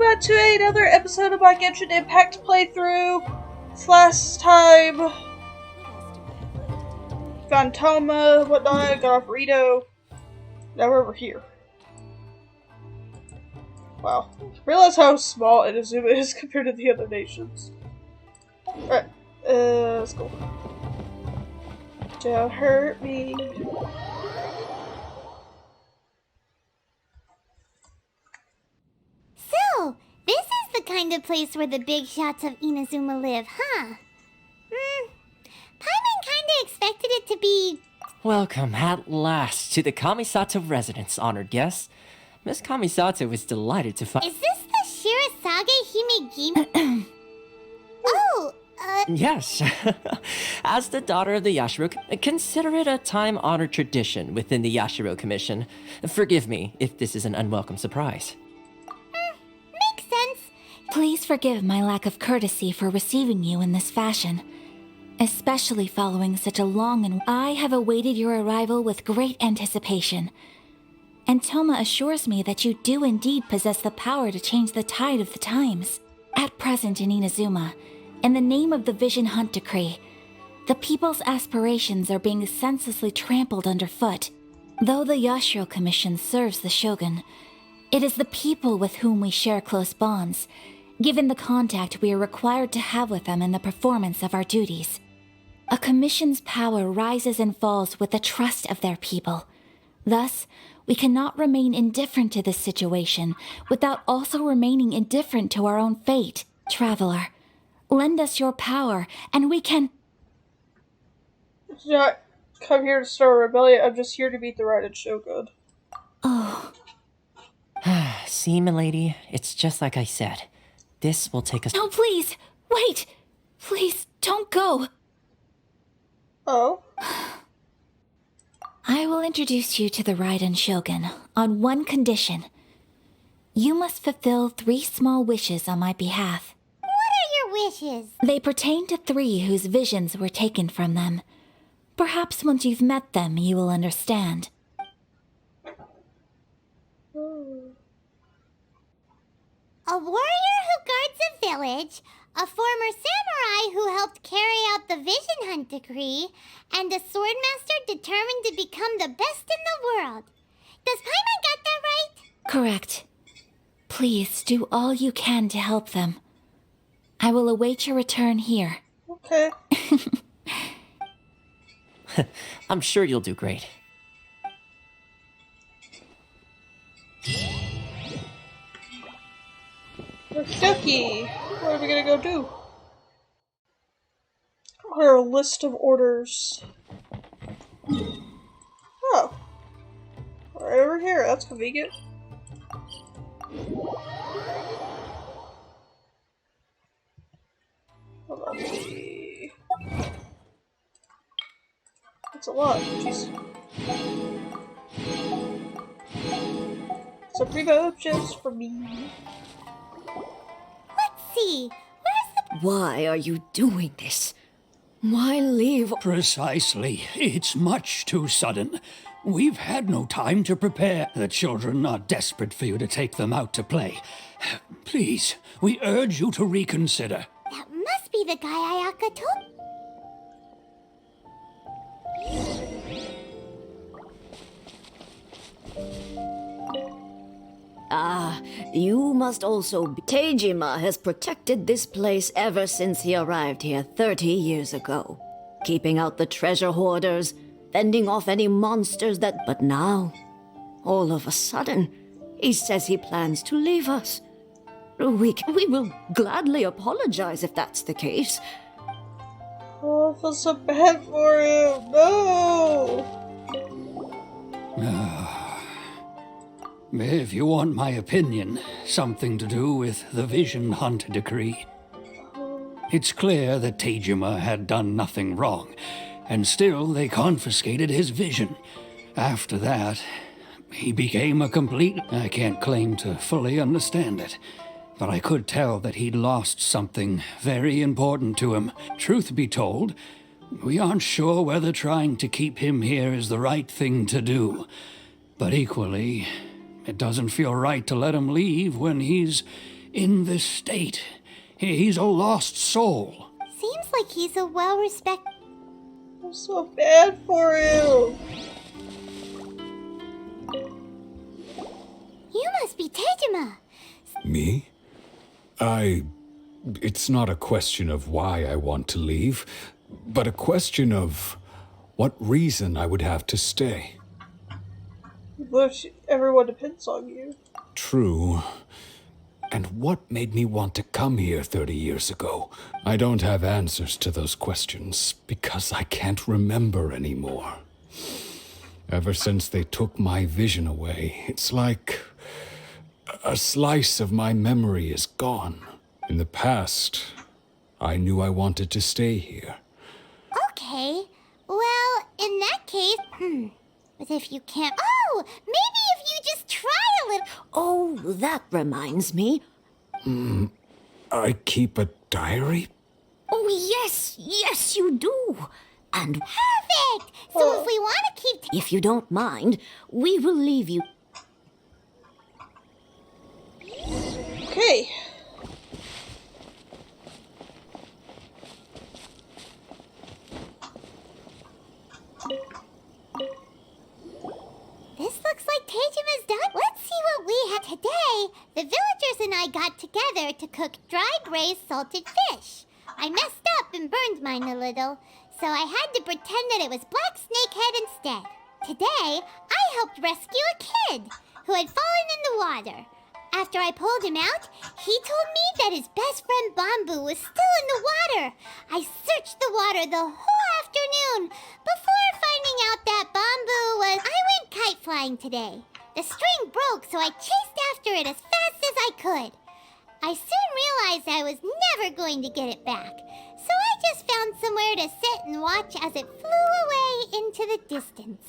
back to another episode of my Genshin Impact playthrough. This last time, found Toma, whatnot, got off Rito. Now we're over here. Wow. Realize how small Inazuma is compared to the other nations. Alright, let's go. Don't hurt me. So, this is the kind of place where the big shots of Inazuma live, huh? Paimon kinda expected it to be... Welcome, at last, to the Kamisato residence, honored guests. Miss Kamisato was delighted to find— Is this the Shirazage Himegimi? Oh, Yes. As the daughter of the Yashiro, consider it a time-honored tradition within the Yashiro Commission. Forgive me if this is an unwelcome surprise. makes sense. Please forgive my lack of courtesy for receiving you in this fashion, especially following such a long and... I have awaited your arrival with great anticipation, and Toma assures me that you do indeed possess the power to change the tide of the times. At present in Inazuma, in the name of the Vision Hunt Decree, the people's aspirations are being senselessly trampled underfoot. Though the Yashiro Commission serves the Shogun, it is the people with whom we share close bonds, given the contact we are required to have with them in the performance of our duties. A commission's power rises and falls with the trust of their people. Thus, we cannot remain indifferent to this situation without also remaining indifferent to our own fate. Traveler, lend us your power, and we can... I did not come here to start a rebellion, I'm just here to beat the Raiden Shogun. Oh, See, milady, it's just like I said. This will take us— no, please! Wait! Please, don't go! Oh? I will introduce you to the Raiden Shogun on one condition. You must fulfill 3 small wishes on my behalf. What are your wishes? They pertain to 3 whose visions were taken from them. Perhaps once you've met them, you will understand. A warrior who guards a village, a former samurai who helped carry out the Vision Hunt Decree, and a swordmaster determined to become the best in the world. Does Paimon get that right? Correct. Please do all you can to help them. I will await your return here. Okay. I'm sure you'll do great. Okie what are we gonna go do? What are a list of orders? Oh. Right over here, that's convenient. Hold on. That's a lot, jeez. So primo just for me. Let's see. Where's the... Why are you doing this? Why leave? Precisely. It's much too sudden. We've had no time to prepare. The children are desperate for you to take them out to play. Please, we urge you to reconsider. That must be the guy Ayaka told... You must also be... Teijima has protected this place ever since he arrived here 30 years ago. Keeping out the treasure hoarders, fending off any monsters that... But now, all of a sudden, he says he plans to leave us. We will gladly apologize if that's the case. Oh, I feel so bad for him. No! If you want my opinion, something to do with the Vision Hunt Decree. It's clear that Teijima had done nothing wrong, and still they confiscated his vision. After that, he became a complete... I can't claim to fully understand it, but I could tell that he'd lost something very important to him. Truth be told, we aren't sure whether trying to keep him here is the right thing to do. But equally, it doesn't feel right to let him leave when he's in this state. He's a lost soul. Seems like he's a well-respected... I'm so bad for him. You must be Tejima. Me? It's not a question of why I want to leave, but a question of what reason I would have to stay. Everyone depends on you. True. And what made me want to come here 30 years ago? I don't have answers to those questions because I can't remember anymore. Ever since they took my vision away, it's like a slice of my memory is gone. In the past, I knew I wanted to stay here. Okay. Well, in that case, but if you can't... Oh! Maybe if you just try a little... Oh, that reminds me. I keep a diary? Oh, yes, you do. And Perfect! So if we want to keep... if you don't mind, we will leave you. Okay. This looks like Tejima's done. Let's see what we have today. The villagers and I got together to cook dry braised salted fish. I messed up and burned mine a little, so I had to pretend that it was black snakehead instead. Today, I helped rescue a kid who had fallen in the water. After I pulled him out, he told me that his best friend Bamboo was still in the water. I searched the water the whole afternoon before finding out that Bamboo was... I went kite flying today. The string broke, so I chased after it as fast as I could. I soon realized I was never going to get it back, so I just found somewhere to sit and watch as it flew away into the distance.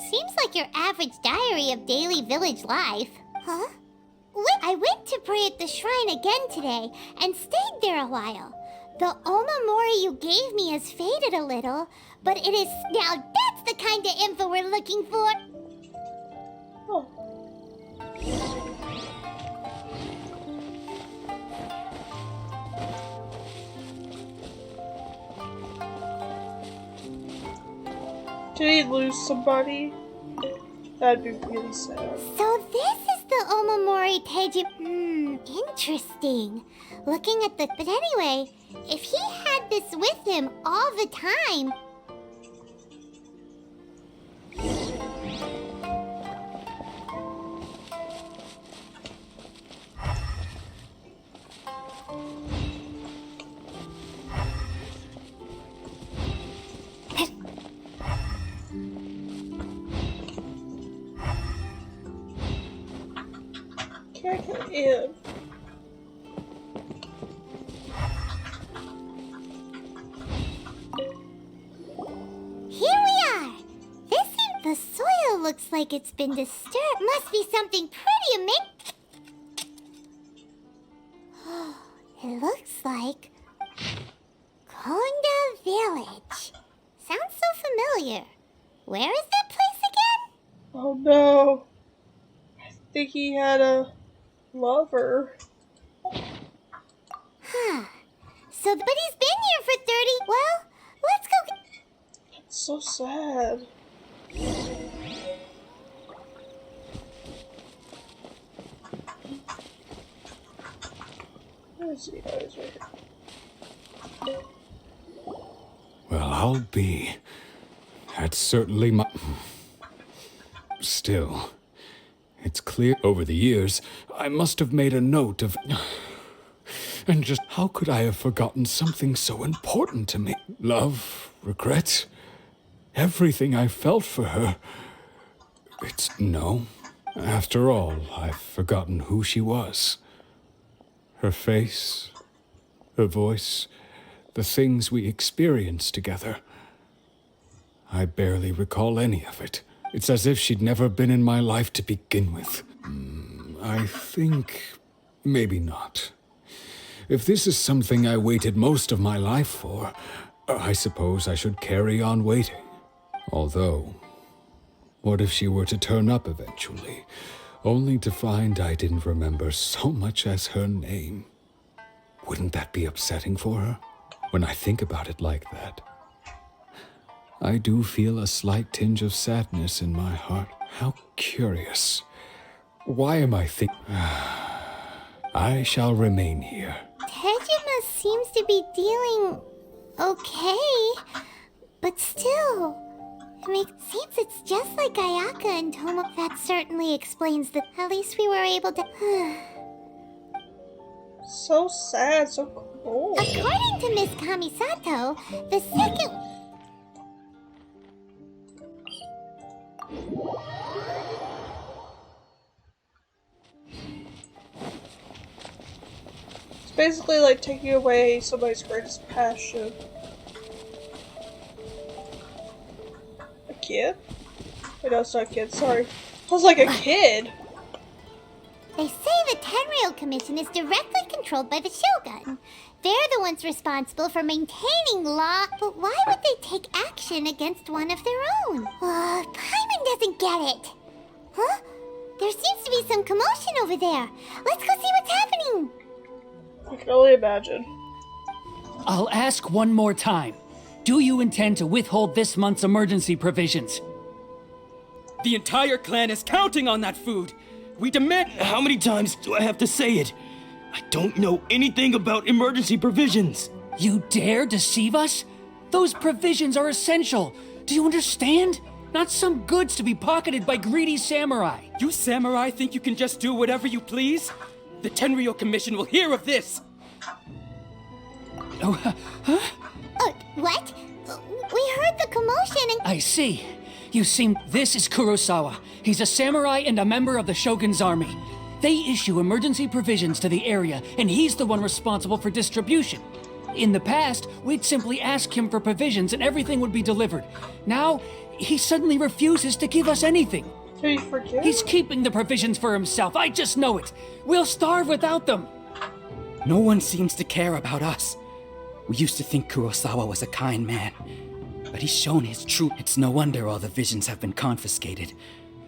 Seems like your average diary of daily village life. Huh? I went to pray at the shrine again today and stayed there a while. The omamori you gave me has faded a little, but it is... Now that's the kind of info we're looking for. Oh. Did he lose somebody? That'd be really sad. So this is the omamori Teji... interesting. Looking at the... But anyway, if he had this with him all the time... Can't get in. Here we are! The soil looks like it's been disturbed. Must be something pretty amazing. It looks like... Konda Village. Sounds so familiar. Where is that place again? Oh no. I think he had a lover. So, but he's been here for 30... Well, let's go... It's so sad. Where is he? Oh, he's right here. Well, I'll be. That's certainly my... Still, it's clear over the years I must have made a note of... And just how could I have forgotten something so important to me? Love, regret, everything I felt for her. No. After all, I've forgotten who she was. Her face, her voice, the things we experienced together. I barely recall any of it. It's as if she'd never been in my life to begin with. I think... maybe not. If this is something I waited most of my life for, I suppose I should carry on waiting. Although, what if she were to turn up eventually? only to find I didn't remember so much as her name. Wouldn't that be upsetting for her? When I think about it like that, I do feel a slight tinge of sadness in my heart. How curious. Why am I I shall remain here. Tejima seems to be dealing okay, but still, seems it's just like Ayaka and Tomo. That certainly explains the. At least we were able to. So sad, so cold. According to Miss Kamisato, the second. It's basically like taking away somebody's greatest passion. A kid? Wait, no, it's not a kid, sorry. I was like a kid! They say the Tenryou Commission is directly controlled by the Shogun. They're the ones responsible for maintaining law, but why would they take action against one of their own? Paimon doesn't get it. Huh? There seems to be some commotion over there. Let's go see what's happening. I can only imagine. I'll ask one more time. Do you intend to withhold this month's emergency provisions? The entire clan is counting on that food. We demand— How many times do I have to say it? I don't know anything about emergency provisions. You dare deceive us? Those provisions are essential. Do you understand? Not some goods to be pocketed by greedy samurai. You samurai think you can just do whatever you please? The Tenryou Commission will hear of this! What? We heard the commotion and— I see. You seem— This is Kurosawa. He's a samurai and a member of the Shogun's army. They issue emergency provisions to the area, and he's the one responsible for distribution. In the past, we'd simply ask him for provisions and everything would be delivered. Now, he suddenly refuses to give us anything. Do you forget? He's keeping the provisions for himself, I just know it. We'll starve without them. No one seems to care about us. We used to think Kurosawa was a kind man, but he's shown his true— It's no wonder all the visions have been confiscated.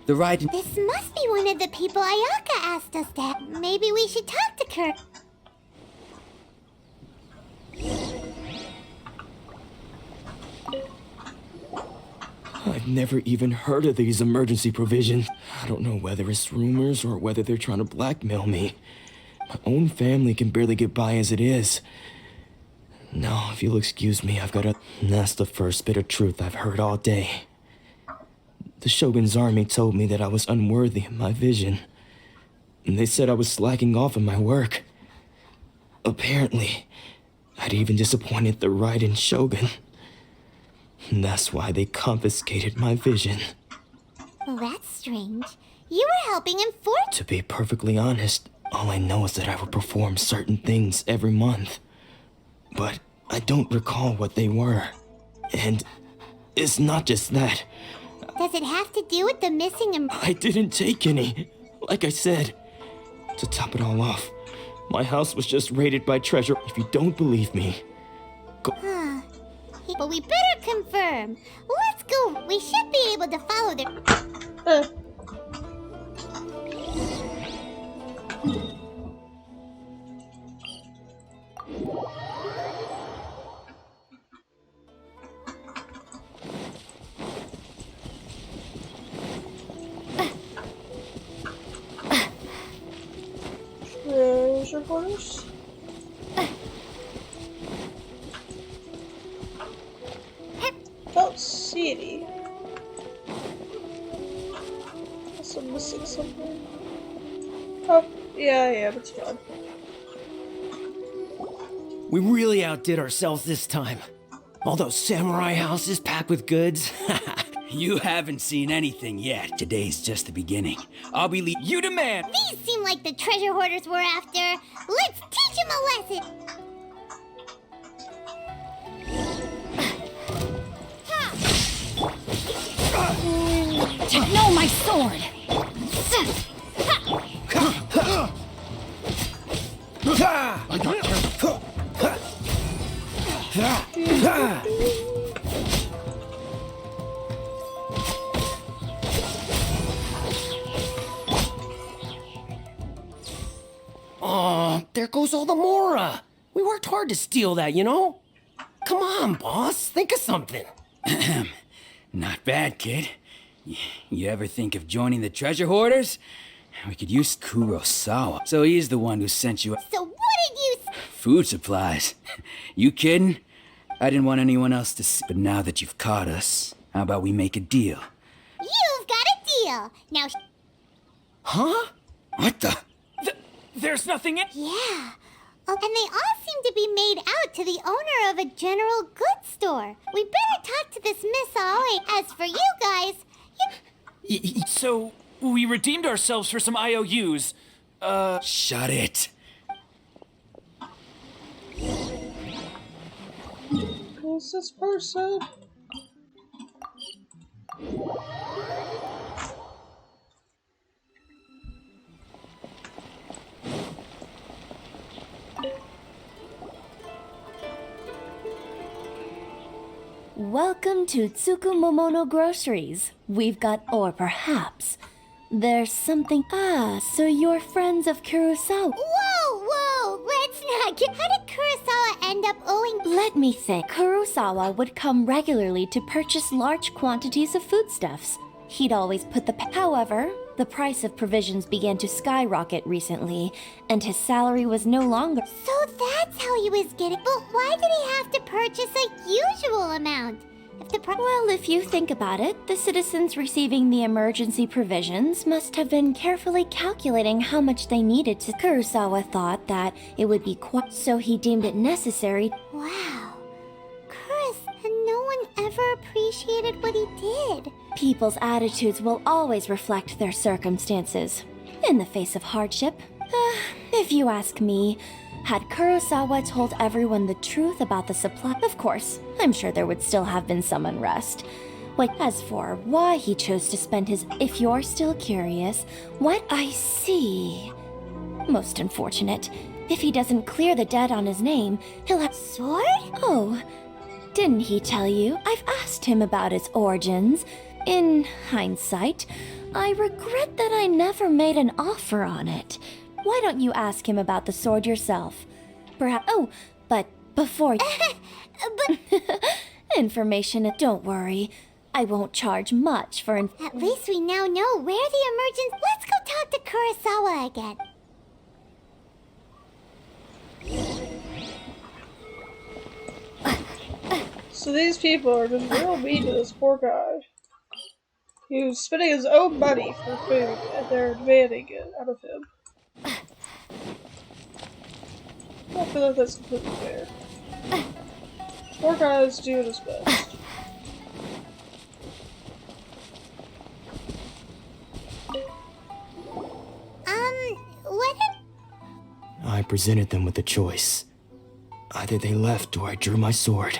The Raiden— This must be one of the people Ayaka asked us to. Maybe we should talk to Kurt. I've never even heard of these emergency provisions. I don't know whether it's rumors or whether they're trying to blackmail me. My own family can barely get by as it is. Now, if you'll excuse me, I've got to— That's the first bit of truth I've heard all day. The Shogun's army told me that I was unworthy of my vision. And they said I was slacking off in my work. Apparently, I'd even disappointed the Raiden Shogun. And that's why they confiscated my vision. Well, that's strange. You were helping him To be perfectly honest, all I know is that I would perform certain things every month. But I don't recall what they were. And it's not just that. Does it have to do with the missing I didn't take any. Like I said. To top it all off, my house was just raided by treasure. If you don't believe me, go. But we better confirm. Let's go. We should be able to follow their... Treasure quarters? Don't see any. Guess I'm missing something. Oh, yeah, I am. It's fine. We really outdid ourselves this time. All those samurai houses packed with goods. You haven't seen anything yet. Today's just the beginning. I'll be You demand! These seem like the treasure hoarders we're after. Let's teach them a lesson. No, my sword! Oh, there goes all the Mora. We worked hard to steal that, you know? Come on, boss, think of something. Not bad, kid. You ever think of joining the treasure hoarders? We could use Kurosawa. So he's the one who sent you So what did you... food supplies. You kidding? I didn't want anyone else to see. But now that you've caught us, how about we make a deal? You've got a deal. Now... Huh? What the? There's nothing in... Yeah. Oh, and they all seem to be made out to the owner of a general goods store. We better talk to this Miss Aoi. As for you guys, So, we redeemed ourselves for some IOUs. Shut it. Who's this person? Welcome to Tsukumomono Groceries. We've got, or perhaps, there's something... Ah, so you're friends of Kurosawa. Whoa, let's not get... How did Kurosawa end up owing... Let me think. Kurosawa would come regularly to purchase large quantities of foodstuffs. He'd always put the... However, the price of provisions began to skyrocket recently, and his salary was no longer... So that's how he was getting... But why did he have to purchase a usual amount? Well, if you think about it, the citizens receiving the emergency provisions must have been carefully calculating how much they needed to... Kurosawa thought that it would be quite... So he deemed it necessary... Wow. And no one ever appreciated what he did. People's attitudes will always reflect their circumstances, in the face of hardship. If you ask me, had Kurosawa told everyone the truth about the supply, of course, I'm sure there would still have been some unrest. As for why he chose to spend his... If you're still curious, what I see... Most unfortunate. If he doesn't clear the debt on his name, he'll have... Sword? Oh, didn't he tell you? I've asked him about its origins. In hindsight, I regret that I never made an offer on it. Why don't you ask him about the sword yourself? Perhaps... Oh, but before... Information... Don't worry. I won't charge much for... At least we now know where the emergence... Let's go talk to Kurosawa again. So these people are just real mean to this poor guy. He was spending his own money for food, and they're demanding it out of him. I don't feel like that's completely fair. Poor guy is doing his best. What did... I presented them with a choice. Either they left or I drew my sword.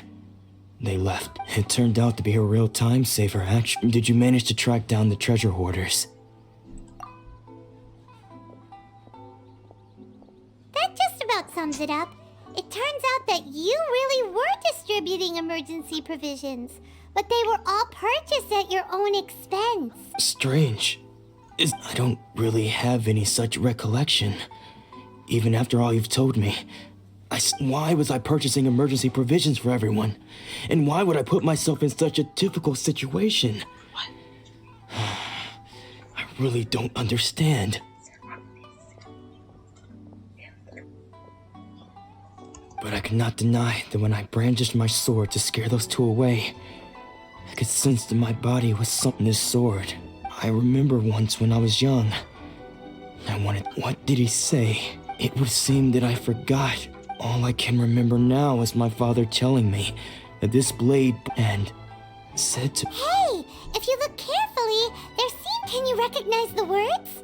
They left. It turned out to be a real time saver, actually. Did you manage to track down the treasure hoarders? That just about sums it up. It turns out that you really were distributing emergency provisions, but they were all purchased at your own expense. Strange. I don't really have any such recollection. Even after all you've told me. Why was I purchasing emergency provisions for everyone? And why would I put myself in such a difficult situation? I really don't understand. But I cannot deny that when I brandished my sword to scare those two away, I could sense that my body was something. This sword. I remember once when I was young. I wanted... What did he say? It would seem that I forgot. All I can remember now is my father telling me that this blade and said to... Hey, if you look carefully, can you recognize the words?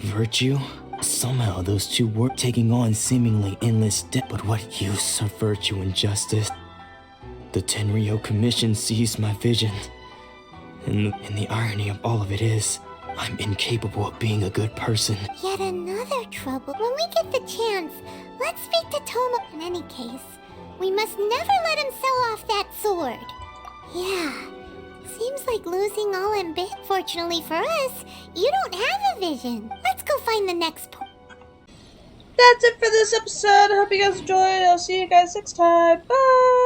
Virtue? Somehow those two were taking on seemingly endless debt. But what use of virtue and justice? The Tenryo Commission seized my vision. And the irony of all of it is, I'm incapable of being a good person. Yet another trouble. When we get the chance, let's speak to Tomo. In any case, we must never let him sell off that sword. Yeah, seems like losing all ambition. Fortunately for us, you don't have a vision. Let's go find the next point. that's it for this episode. I hope you guys enjoyed. I'll see you guys next time. Bye!